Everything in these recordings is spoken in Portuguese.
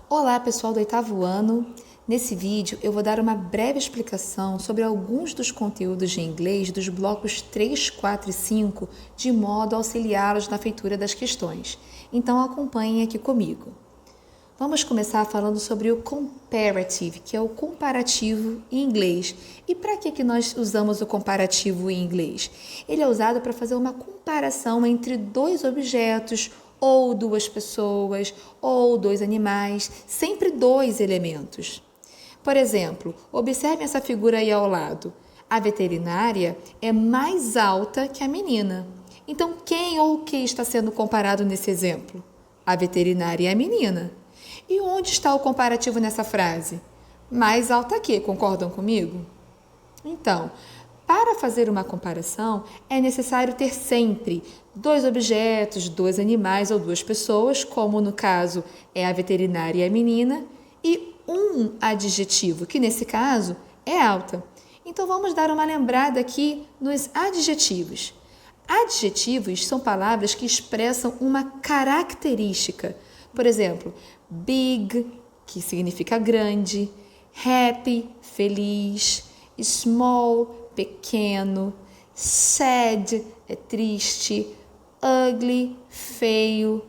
Olá, pessoal do oitavo ano. Nesse vídeo eu vou dar uma breve explicação sobre alguns dos conteúdos de inglês dos blocos 3, 4 e 5, de modo a auxiliá-los na feitura das questões. Então acompanhem aqui comigo. Vamos começar falando sobre o comparative, que é o comparativo em inglês. E para que nós usamos o comparativo em inglês? Ele é usado para fazer uma comparação entre dois objetos, ou duas pessoas, ou dois animais, sempre dois elementos. Por exemplo, observe essa figura aí ao lado. A veterinária é mais alta que a menina. Então, quem ou o que está sendo comparado nesse exemplo? A veterinária e a menina. E onde está o comparativo nessa frase? Mais alta que, concordam comigo? Então, para fazer uma comparação, é necessário ter sempre dois objetos, dois animais ou duas pessoas, como no caso é a veterinária e a menina, e um adjetivo, que nesse caso é alta. Então vamos dar uma lembrada aqui nos adjetivos. Adjetivos são palavras que expressam uma característica. Por exemplo, big, que significa grande, happy, feliz, small, pequeno, sad, é triste, ugly, feio,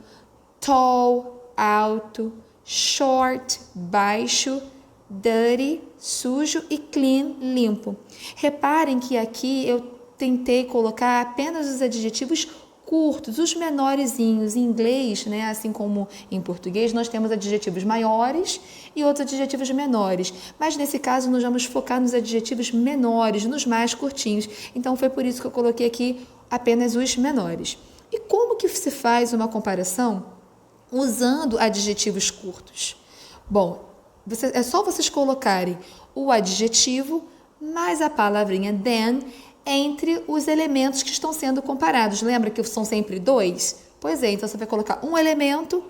tall, alto, short, baixo, dirty, sujo e clean, limpo. Reparem que aqui eu tentei colocar apenas os adjetivos curtos, os menorzinhos. Em inglês, né, assim como em português, nós temos adjetivos maiores e outros adjetivos menores. Mas nesse caso, nós vamos focar nos adjetivos menores, nos mais curtinhos. Então, foi por isso que eu coloquei aqui apenas os menores. E como que se faz uma comparação usando adjetivos curtos? Bom, é só vocês colocarem o adjetivo mais a palavrinha than entre os elementos que estão sendo comparados. Lembra que são sempre dois? Pois é, então você vai colocar um elemento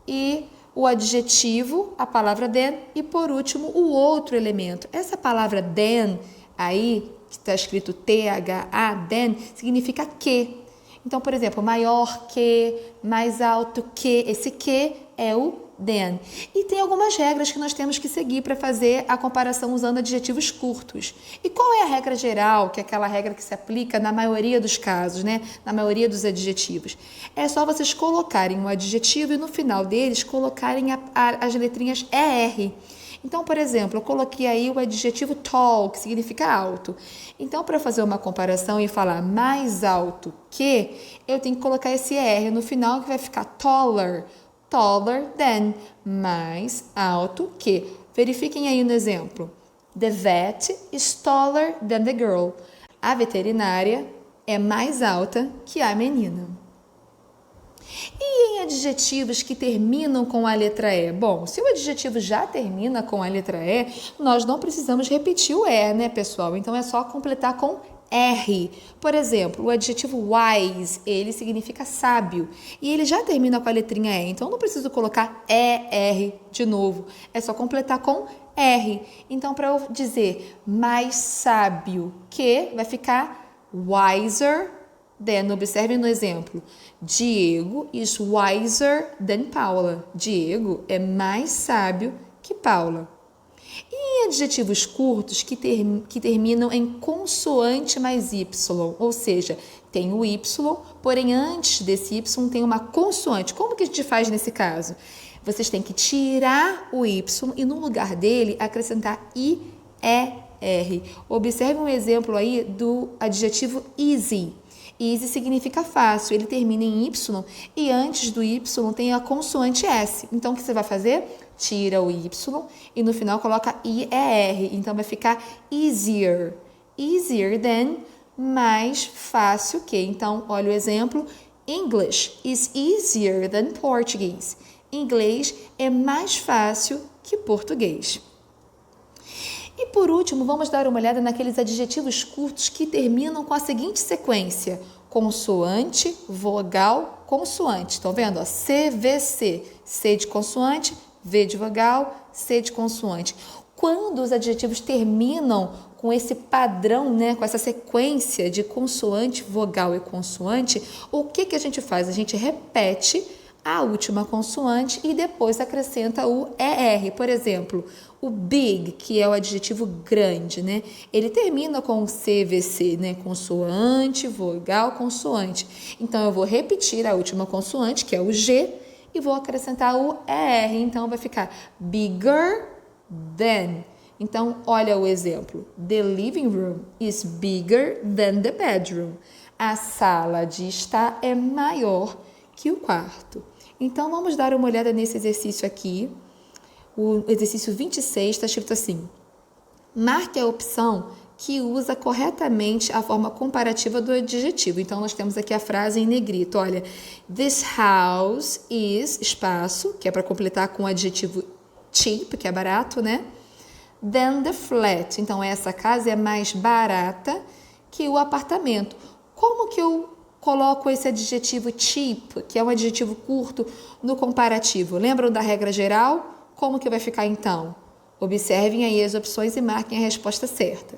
e o adjetivo, a palavra than, e por último o outro elemento. Essa palavra than aí, que está escrito T-H-A, than, significa que. Então, por exemplo, maior que, mais alto que, esse que é o than. E tem algumas regras que nós temos que seguir para fazer a comparação usando adjetivos curtos. E qual é a regra geral, que é aquela regra que se aplica na maioria dos casos, né? Na maioria dos adjetivos? É só vocês colocarem um adjetivo e no final deles colocarem as letrinhas ER. Então, por exemplo, eu coloquei aí o adjetivo tall, que significa alto. Então, para fazer uma comparação e falar mais alto que, eu tenho que colocar esse ER no final, que vai ficar taller. Taller than, mais alto que. Verifiquem aí no exemplo. The vet is taller than the girl. A veterinária é mais alta que a menina. E em adjetivos que terminam com a letra E? Bom, se o adjetivo já termina com a letra E, nós não precisamos repetir o E, né, pessoal? Então é só completar com R. Por exemplo, o adjetivo wise, ele significa sábio. E ele já termina com a letrinha E, então eu não preciso colocar ER de novo. É só completar com R. Então, para eu dizer mais sábio que, vai ficar wiser than. Observem no exemplo. Diego is wiser than Paula. Diego é mais sábio que Paula. E em adjetivos curtos que terminam em consoante mais Y, ou seja, tem o Y, porém antes desse Y tem uma consoante. Como que a gente faz nesse caso? Vocês têm que tirar o Y e no lugar dele acrescentar IER. Observe um exemplo aí do adjetivo easy. Easy significa fácil, ele termina em Y e antes do Y tem a consoante S. Então, o que você vai fazer? Tira o Y e no final coloca IER. Então, vai ficar easier. Easier than, mais fácil que. Então, olha o exemplo. English is easier than Portuguese. Inglês é mais fácil que português. E por último, vamos dar uma olhada naqueles adjetivos curtos que terminam com a seguinte sequência: consoante, vogal, consoante. Estão vendo? CVC. C de consoante, V de vogal, C de consoante. Quando os adjetivos terminam com esse padrão, né, com essa sequência de consoante, vogal e consoante, o que a gente faz? A gente repete a última consoante e depois acrescenta o ER. Por exemplo, o big, que é o adjetivo grande, né? Ele termina com CVC, né? Consoante, vogal, consoante. Então, eu vou repetir a última consoante, que é o G, e vou acrescentar o ER. Então, vai ficar bigger than. Então, olha o exemplo. The living room is bigger than the bedroom. A sala de estar é maior que o quarto. Então, vamos dar uma olhada nesse exercício aqui. O exercício 26 está escrito assim: marque a opção que usa corretamente a forma comparativa do adjetivo. Então, nós temos aqui a frase em negrito. Olha, this house is, espaço, que é para completar com o adjetivo cheap, que é barato, né? Than the flat. Então, essa casa é mais barata que o apartamento. Como que eu coloco esse adjetivo cheap, que é um adjetivo curto, no comparativo? Lembram da regra geral? Como que vai ficar então? Observem aí as opções e marquem a resposta certa.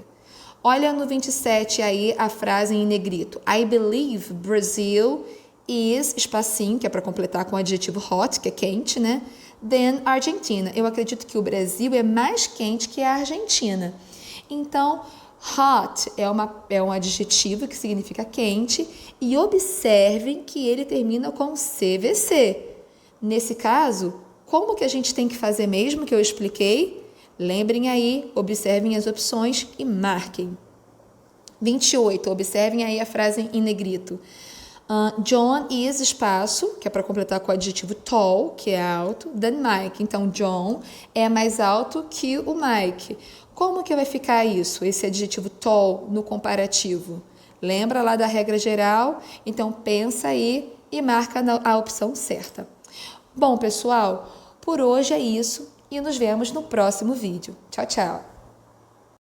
Olha no 27 aí a frase em negrito. I believe Brazil is, espacinho, que é para completar com o adjetivo hot, que é quente, né? Than Argentina. Eu acredito que o Brasil é mais quente que a Argentina. Então, hot é um adjetivo que significa quente e observem que ele termina com CVC. Nesse caso, como que a gente tem que fazer mesmo que eu expliquei? Lembrem aí, observem as opções e marquem. 28, observem aí a frase em negrito. John is, espaço, que é para completar com o adjetivo tall, que é alto, than Mike. Então, John é mais alto que o Mike. Como que vai ficar isso, esse adjetivo tall no comparativo? Lembra lá da regra geral? Então, pensa aí e marca a opção certa. Bom, pessoal, por hoje é isso e nos vemos no próximo vídeo. Tchau, tchau!